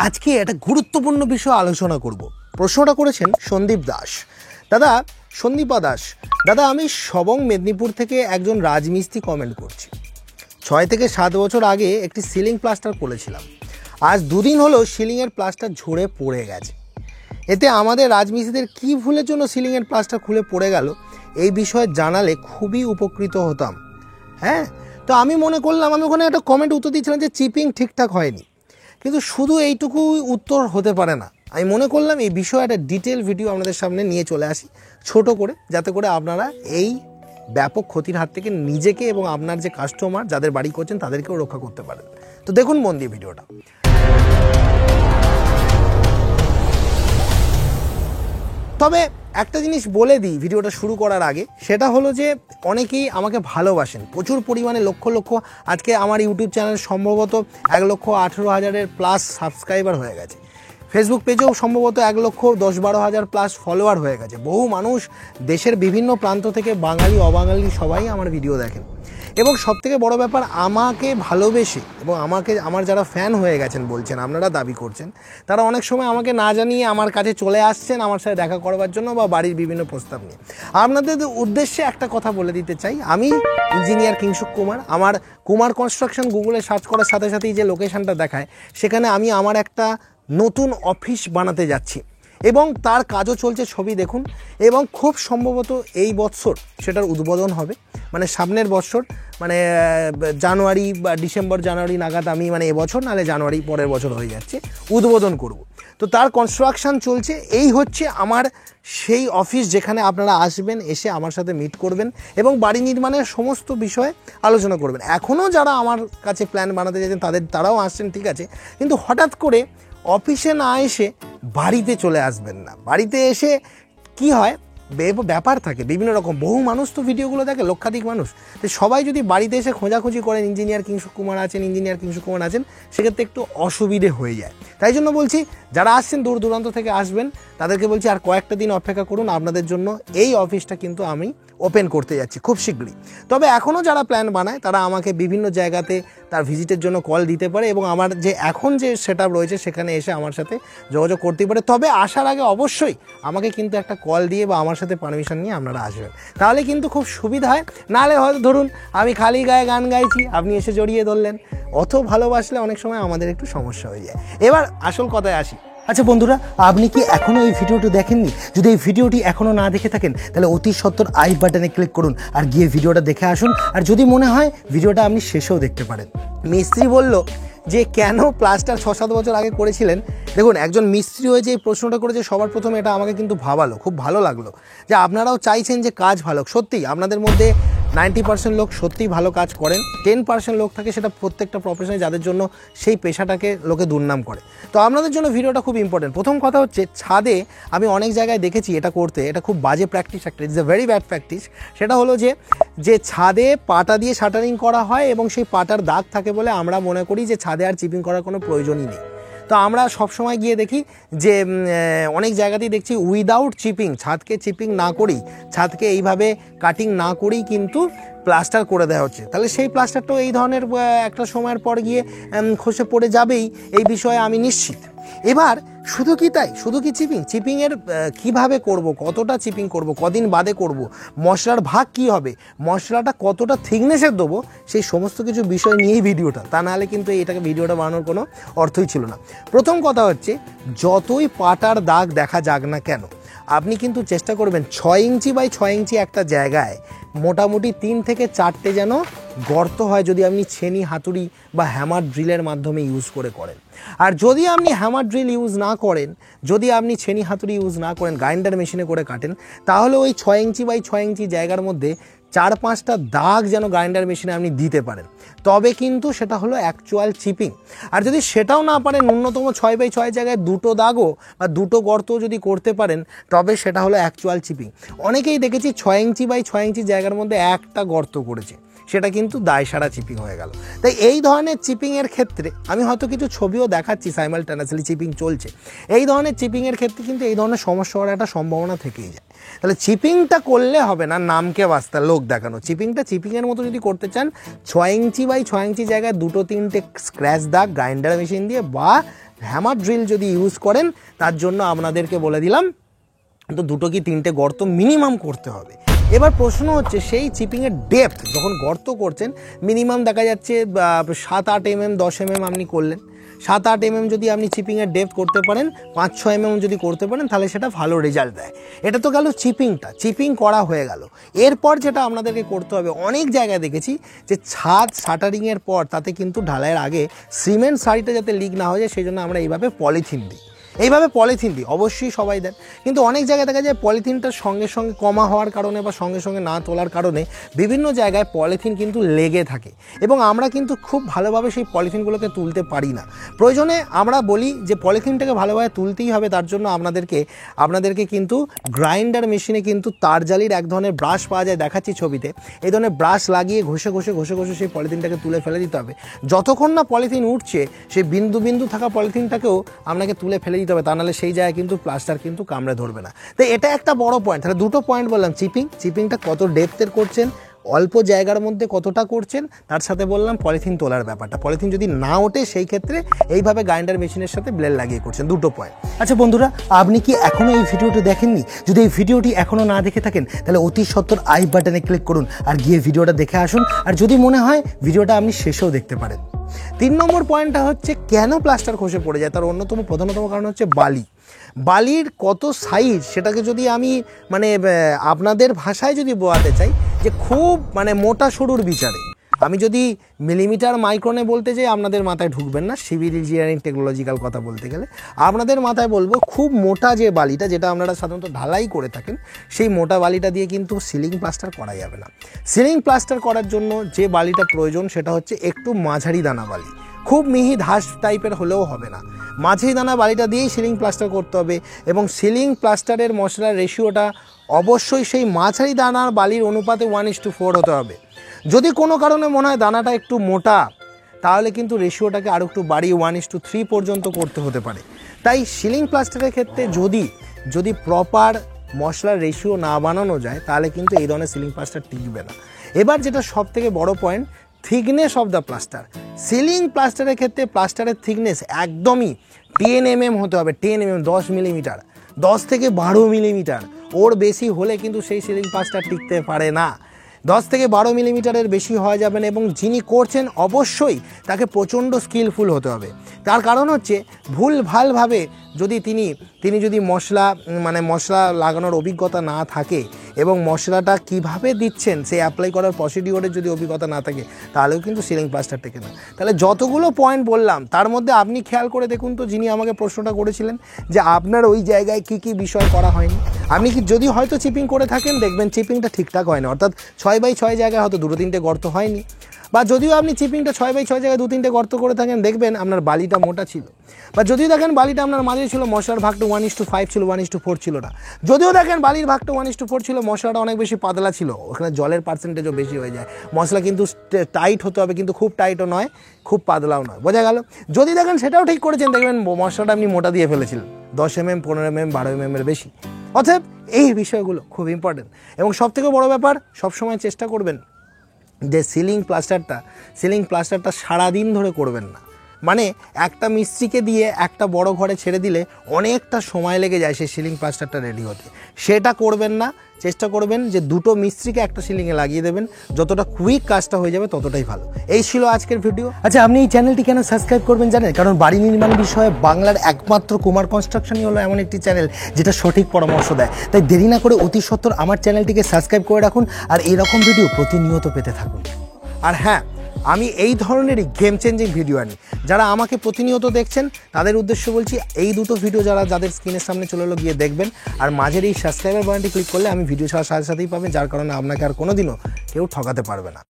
আজকে একটা গুরুত্বপূর্ণ বিষয় আলোচনা করব। প্রশ্নটা করেছেন সন্দীপ দাস। দাদা, সন্দীপা দাস দাদা, আমি সবং মেদিনীপুর থেকে একজন রাজমিস্ত্রি কমেন্ট করছি। 6 থেকে 7 বছর আগে একটি সিলিং প্লাস্টার করেছিলাম। আজ 2 দিন হলো সিলিংয়ের প্লাস্টার ঝরে পড়ে গেছে। এতে আমাদের রাজমিস্ত্রিদের কী ভুলের জন্য সিলিংয়ের প্লাস্টার খুলে পড়ে গেল, এই বিষয়ে জানালে খুবই উপকৃত হতাম। হ্যাঁ, তো আমি মনে করলাম, আমি ওখানে একটা কমেন্ট উত্তর দিয়েছিলাম যে চিপিং ঠিকঠাক হয়নি, কিন্তু শুধু এইটুকু উত্তর হতে পারে না। আমি মনে করলাম এই বিষয়ে একটা ডিটেল ভিডিও আপনাদের সামনে নিয়ে চলে আসি ছোট করে, যাতে করে আপনারা এই ব্যাপক ক্ষতির হাত থেকে নিজেকে এবং আপনার যে কাস্টমার যাদের বাড়ি করছেন তাদেরকেও রক্ষা করতে পারেন। তো দেখুন মন দিয়ে ভিডিওটা। তবে একটা জিনিস বলে দিই ভিডিওটা শুরু করার আগে, সেটা হলো যে অনেকেই আমাকে ভালোবাসেন প্রচুর পরিমাণে, লক্ষ লক্ষ। আজকে আমার ইউটিউব চ্যানেল সম্ভবত 1,18,000-এর প্লাস সাবস্ক্রাইবার হয়ে গেছে। ফেসবুক পেজেও সম্ভবত 1,10,12,000 প্লাস ফলোয়ার হয়ে গেছে। বহু মানুষ দেশের বিভিন্ন প্রান্ত থেকে, বাঙালি অবাঙালি সবাই আমার ভিডিও দেখেন। এবং সবথেকে বড় ব্যাপার, আমাকে ভালোবেসে এবং আমার যারা ফ্যান হয়ে গেছেন বলছেন, আপনারা দাবি করছেন, তারা অনেক সময় আমাকে না জানিয়ে আমার কাছে চলে আসছেন আমার সাথে দেখা করবার জন্য বা বাড়ির বিভিন্ন প্রস্তাব নিয়ে। আপনাদের উদ্দেশ্যে একটা কথা বলে দিতে চাই, আমি ইঞ্জিনিয়ার কিংশুক কুমার। আমার কুমার কনস্ট্রাকশন গুগলে সার্চ করার সাথে সাথেই যে লোকেশনটা দেখায়, সেখানে আমি আমার একটা নতুন অফিস বানাতে যাচ্ছি এবং তার কাজও চলছে, ছবি দেখুন। এবং খুব সম্ভবত এই বছর সেটার উদ্বোধন হবে, মানে সামনের বছর, মানে জানুয়ারি বা ডিসেম্বর জানুয়ারি নাগাদ আমি, মানে এবছর নাহলে জানুয়ারি পরের বছর হয়ে যাচ্ছে, উদ্বোধন করব। তো তার কনস্ট্রাকশন চলছে। এই হচ্ছে আমার সেই অফিস, যেখানে আপনারা আসবেন, এসে আমার সাথে মিট করবেন এবং বাড়ি নির্মাণের সমস্ত বিষয়ে আলোচনা করবেন। এখনও যারা আমার কাছে প্ল্যান বানাতে চাইছেন তারাও আসছেন, ঠিক আছে, কিন্তু হঠাৎ করে অফিসে না এসে বাড়িতে চলে আসবেন না। বাড়িতে এসে কি হয়, ব্যাপার থাকে বিভিন্ন রকম। বহু মানুষ তো ভিডিওগুলো দেখে, লক্ষাধিক মানুষ। তো সবাই যদি বাড়িতে এসে খোঁজাখুঁজি করেন ইঞ্জিনিয়ার কিংশুক কুমার আছেন, সেক্ষেত্রে একটু অসুবিধে হয়ে যায়। তাই জন্য বলছি, যারা আসছেন দূর দূরান্ত থেকে আসবেন, তাদেরকে বলছি আর কয়েকটা দিন অপেক্ষা করুন। আপনাদের জন্য এই অফিসটা কিন্তু আমি ওপেন করতে যাচ্ছি খুব শীঘ্রই। তবে এখনও যারা প্ল্যান বানায় তারা আমাকে বিভিন্ন জায়গাতে তার ভিজিটের জন্য কল দিতে পারে এবং আমার যে এখন যে সেটআপ রয়েছে সেখানে এসে আমার সাথে যোগাযোগ করতে পারে। তবে আসার আগে অবশ্যই আমাকে কিন্তু একটা কল দিয়ে বা আমার সাথে পারমিশন নিয়ে আপনারা আসবেন, তাহলে কিন্তু খুব সুবিধা হয়। নাহলে হয়তো ধরুন আমি খালি গায়ে গান গাইছি, আপনি এসে জড়িয়ে ধরলেন, অত ভালোবাসলে অনেক সময় আমাদের একটু সমস্যা হয়ে যায়। এবার আসল কথায় আসি। আচ্ছা বন্ধুরা, আপনি কি এখনও এই ভিডিওটি দেখেননি? যদি এই ভিডিওটি এখনও না দেখে থাকেন, তাহলে অতি সত্বর আই বাটনে ক্লিক করুন আর গিয়ে ভিডিওটা দেখে আসুন। আর যদি মনে হয় ভিডিওটা আপনি শেষেও দেখতে পারেন। মিস্ত্রি বলল যে কেন প্লাস্টার 6-7 বছর আগে করেছিলেন। দেখুন, একজন মিস্ত্রি হয়ে যে এই প্রশ্নটা করেছে, সবার প্রথমে এটা আমাকে কিন্তু ভাবালো, খুব ভালো লাগলো যে আপনারাও চাইছেন যে কাজ ভালো। সত্যিই আপনাদের মধ্যে 90% লোক সত্যিই ভালো কাজ করেন, 10% লোক থাকে সেটা প্রত্যেকটা প্রফেশনে, যাদের জন্য সেই পেশাটাকে লোকে দুর্নাম করে। তো আপনাদের জন্য ভিডিওটা খুব ইম্পর্টেন্ট। প্রথম কথা হচ্ছে, ছাদে আমি অনেক জায়গায় দেখেছি এটা করতে, এটা খুব বাজে প্র্যাকটিস একটা, it's a very bad practice. সেটা হলো যে ছাদে পাটা দিয়ে শাটারিং করা হয় এবং সেই পাটার দাগ থাকে বলে আমরা মনে করি যে ছাদে আর চিপিং করার কোনো প্রয়োজনই নেই। তো আমরা সবসময় গিয়ে দেখি যে অনেক জায়গাতেই দেখছি উইদাউট চিপিং, ছাদকে চিপিং না করেই, ছাদকে এইভাবে কাটিং না করেই কিন্তু প্লাস্টার করে দেওয়া হচ্ছে। তাহলে সেই প্লাস্টারটাও এই ধরনের একটা সময়ের পর গিয়ে খসে পড়ে যাবেই, এই বিষয়ে আমি নিশ্চিত। এবার শুধু কি তাই, শুধু কি চিপিংয়ের কীভাবে করব, কতটা চিপিং করব, কদিন বাদে করব, মশলার ভাগ কি হবে, মশলাটা কতটা থিকনেসের দেবো, সেই সমস্ত কিছু বিষয় নিয়েই ভিডিওটা। তা নাহলে কিন্তু এটাকে ভিডিওটা বানানোর কোনো অর্থই ছিল না। প্রথম কথা হচ্ছে, যতই পাটার দাগ দেখা যাক না কেন, আপনি কিন্তু চেষ্টা করবেন 6 ইঞ্চি বাই 6 ইঞ্চি একটা জায়গায় মোটামুটি 3 থেকে 4টে যেন গর্ত হয়, যদি আপনি ছেনি হাতুড়ি বা হ্যামার ড্রিলের মাধ্যমে ইউজ করেন। আর যদি আপনি হ্যামার ড্রিল ইউজ না করেন, যদি আপনি ছেনি হাতুড়ি ইউজ না করেন, গ্রাইন্ডার মেশিনে করে কাটেন, তাহলে ওই 6 ইঞ্চি বাই 6 ইঞ্চি জায়গার মধ্যে 4-5টা দাগ যেন গ্রাইন্ডার মেশিনে আপনি দিতে পারেন, তবে কিন্তু সেটা হলো অ্যাকচুয়াল চিপিং। আর যদি সেটাও না পারেন, ন্যূনতম 6 বাই 6 জায়গায় 2টো দাগও বা 2টো গর্ত যদি করতে পারেন, তবে সেটা হলো অ্যাকচুয়াল চিপিং। অনেকেই দেখেছি 6 ইঞ্চি বাই 6 ইঞ্চি জায়গার মধ্যে একটা গর্ত করেছে, সেটা কিন্তু দায়সারা চিপিং হয়ে গেল। তাই এই ধরনের চিপিংয়ের ক্ষেত্রে আমি হয়তো কিছু ছবিও দেখাচ্ছি, সাইমালটেনিয়াসলি চিপিং চলছে, এই ধরনের চিপিংয়ের ক্ষেত্রে কিন্তু এই ধরনের সমস্যা হওয়ার একটা সম্ভাবনা থেকেই যায়। তাহলে চিপিংটা করলে হবে না নামকে বাস্তা লোক দেখানো, চিপিংয়ের মতো যদি করতে চান 6 ইঞ্চি বাই 6 ইঞ্চি জায়গায় 2-3টে স্ক্র্যাচ দাগ গ্রাইন্ডার মেশিন দিয়ে বা হ্যামার ড্রিল যদি ইউজ করেন, তার জন্য আপনাদেরকে বলে দিলাম তো 2 কি 3টে গর্ত মিনিমাম করতে হবে। এবার প্রশ্ন হচ্ছে সেই চিপিংয়ের ডেপথ, যখন গর্ত করছেন মিনিমাম দেখা যাচ্ছে 7-8 mm 10 mm আপনি করলেন, 7-8 mm যদি আপনি চিপিংয়ের ডেপথ করতে পারেন, 5-6 mm যদি করতে পারেন, তাহলে সেটা ভালো রেজাল্ট দেয়। এটা তো গেল চিপিং করা হয়ে গেল। এরপর যেটা আপনাদেরকে করতে হবে, অনেক জায়গায় দেখেছি যে ছাদ শাটারিংয়ের পর তাতে কিন্তু ঢালাইয়ের আগে সিমেন্ট সারিটা যাতে লিক না হয়ে যায় সেই জন্য আমরা এইভাবে পলিথিন দিই, অবশ্যই সবাই দেন, কিন্তু অনেক জায়গায় দেখা যায় পলিথিনটার সঙ্গে সঙ্গে কমা হওয়ার কারণে বা সঙ্গে সঙ্গে না তোলার কারণে বিভিন্ন জায়গায় পলিথিন কিন্তু লেগে থাকে এবং আমরা কিন্তু খুব ভালোভাবে সেই পলিথিনগুলোকে তুলতে পারি না। প্রয়োজনে আমরা বলি যে পলিথিনটাকে ভালোভাবে তুলতেই হবে, তার জন্য আপনাদেরকে কিন্তু গ্রাইন্ডার মেশিনে কিন্তু তারজালির এক ধরনের ব্রাশ পাওয়া যায়, দেখাচ্ছি ছবিতে, এই ধরনের ব্রাশ লাগিয়ে ঘষে সেই পলিথিনটাকে তুলে ফেলে দিতে হবে। যতক্ষণ না পলিথিন উঠছে সেই বিন্দু থাকা পলিথিনটাকেও আপনাকে তুলে ফেলে দিতে হবে, তা নাহলে সেই জায়গায় কিন্তু প্লাস্টার কিন্তু কামড়ে ধরবে না। তাই এটা একটা বড় পয়েন্ট। তাহলে 2টো পয়েন্ট বললাম, চিপিংটা কত ডেপথের করছেন, অল্প জায়গার মধ্যে কতটা করছেন, তার সাথে বললাম পলিথিন তোলার ব্যাপারটা, পলিথিন যদি না ওঠে সেই ক্ষেত্রে এইভাবে গ্রাইন্ডার মেশিনের সাথে ব্লেড লাগিয়ে করছেন, 2টো পয়েন্ট। আচ্ছা বন্ধুরা, আপনি কি এখনও এই ভিডিওটি দেখেননি? যদি এই ভিডিওটি এখনও না দেখে থাকেন তাহলে অতি সত্বর আই বাটনে ক্লিক করুন আর গিয়ে ভিডিওটা দেখে আসুন, আর যদি মনে হয় ভিডিওটা আপনি শেষেও দেখতে পারেন। 3 নম্বর পয়েন্টটা হচ্ছে কেন প্লাস্টার খসে পড়ে যায়, তার প্রধানতম কারণ হচ্ছে বালির কত সাইজ, সেটাকে যদি আমি আপনাদের ভাষায় যদি বোঝাতে চাই যে খুব মোটা সরুর বিচারে, আমি যদি মিলিমিটার মাইক্রনে বলতে চাই আপনাদের মাথায় ঢুকবেন না, সিভিল ইঞ্জিনিয়ারিং টেকনোলজিক্যাল কথা বলতে গেলে আপনাদের মাথায় বলবো খুব মোটা যে বালিটা, যেটা আপনারা সাধারণত ঢালাই করে থাকেন, সেই মোটা বালিটা দিয়ে কিন্তু সিলিং প্লাস্টার করা যাবে না। সিলিং প্লাস্টার করার জন্য যে বালিটা প্রয়োজন সেটা হচ্ছে একটু মাঝারি দানা বালি, খুব মিহি ধাস টাইপের হলেও হবে না, মাঝারি দানা বালিটা দিয়েই সিলিং প্লাস্টার করতে হবে। এবং সিলিং প্লাস্টারের মশলার রেশিওটা অবশ্যই সেই মাঝারি দানার বালির অনুপাতে 1:4 হতে হবে। যদি কোনো কারণে মনে হয় দানাটা একটু মোটা, তাহলে কিন্তু রেশিওটাকে আরও একটু বাড়িয়ে 1:3 পর্যন্ত করতে হতে পারে। তাই সিলিং প্লাস্টারের ক্ষেত্রে যদি প্রপার মশলার রেশিও না বানানো যায়, তাহলে কিন্তু এই ধরনের সিলিং প্লাস্টার টিকবে না। এবার যেটা সব থেকে বড় point, thickness of the plaster. Ceiling প্লাস্টারের ক্ষেত্রে প্লাস্টারের থিকনেস একদমই 10 mm হতে হবে, 10 mm 10 মিলিমিটার, 10 থেকে 12 মিলিমিটার, ওর বেশি হলে কিন্তু সেই সিলিং প্লাস্টার টিকতে পারে না। 10 থেকে 12 মিলিমিটারের বেশি হওয়া যাবে না, এবং যিনি করছেন অবশ্যই তাকে প্রচণ্ড স্কিলফুল হতে হবে। তার কারণ হচ্ছে ভুলভালভাবে যদি তিনি যদি মশলা লাগানোর অভিজ্ঞতা না থাকে এবং মশলাটা কিভাবে দিচ্ছেন সেই অ্যাপ্লাই করার প্রসিডিওরের যদি অভিজ্ঞতা না থাকে, তাহলেও কিন্তু সিলিং প্লাস্টার টেকে না। তাহলে যতগুলো পয়েন্ট বললাম তার মধ্যে আপনি খেয়াল করে দেখুন তো, যিনি আমাকে প্রশ্নটা করেছিলেন যে আপনার ওই জায়গায় কি বিষয় করা হয়নি, আপনি কি যদি হয়তো চিপিং করে থাকেন, দেখবেন চিপিংটা ঠিকঠাক হয় না, অর্থাৎ 6x6 জায়গায় হয়তো 2-3টে গর্ত হয়নি, বা যদিও আপনি চিপিংটা 6x6 জায়গায় 2-3টে গর্ত করে থাকেন, দেখবেন আপনার বালিটা মোটা ছিল, বা যদিও দেখেন বালিটা আপনার মাঝে ছিল, মশলার ভাগটা 1:5 ছিল, 1:4 ছিল না, যদিও দেখেন বালির ভাগটা 1:4 ছিল, মশলাটা অনেক বেশি পাতলা ছিল, ওখানে জলের পার্সেন্টেজও বেশি হয়ে যায়। মশলা কিন্তু টাইট হতে হবে, কিন্তু খুব টাইটও নয়, খুব পাতলাও নয়, বোঝা গেল? যদি দেখেন সেটাও ঠিক করেছেন, দেখবেন মশলাটা আপনি মোটা দিয়ে ফেলেছিলেন, 10 mm 15 mm 12 mm এর বেশি। অতএব এই বিষয়গুলো খুব ইম্পর্টেন্ট। এবং সবথেকে বড় ব্যাপার, সবসময় চেষ্টা করবেন যে সিলিং প্লাস্টারটা সারাদিন ধরে করবেন না। একটা মিস্ত্রিকে দিয়ে একটা বড় ঘরে ছেড়ে দিলে অনেকটা সময় লেগে যায় সেই সিলিং প্লাস্টারটা রেডি হতে, সেটা করবেন না। চেষ্টা করবেন যে 2টো মিস্ত্রিকে একটা সিলিংয়ে লাগিয়ে দেবেন, যতটা কুইক কাজটা হয়ে যাবে ততটাই ভালো। এই ছিল আজকের ভিডিও। আচ্ছা, আপনি এই চ্যানেলটি কেন সাবস্ক্রাইব করবেন জানেন? কারণ বাড়ি নির্মাণ বিষয়ে বাংলার একমাত্র কুমার কনস্ট্রাকশনই হলো এমন একটি চ্যানেল যেটা সঠিক পরামর্শ দেয়। তাই দেরি না করে অতি সত্বর আমার চ্যানেলটিকে সাবস্ক্রাইব করে রাখুন আর এরকম ভিডিও প্রতিনিয়ত পেতে থাকুন। আর হ্যাঁ, আমি এই ধরনেরই গেম চেঞ্জিং ভিডিও আনি। যারা আমাকে প্রতিনিয়ত দেখছেন তাদের উদ্দেশ্য বলছি, এই 2টো ভিডিও যাদের স্ক্রিনের সামনে চলে এলো গিয়ে দেখবেন, আর মাঝের এই সাবস্ক্রাইবার বাটনটি ক্লিক করলে আমি ভিডিও ছাড়ার সাথে সাথেই পাবেন, যার কারণে আপনাকে আর কোনোদিনও কেউ ঠকাতে পারবে না।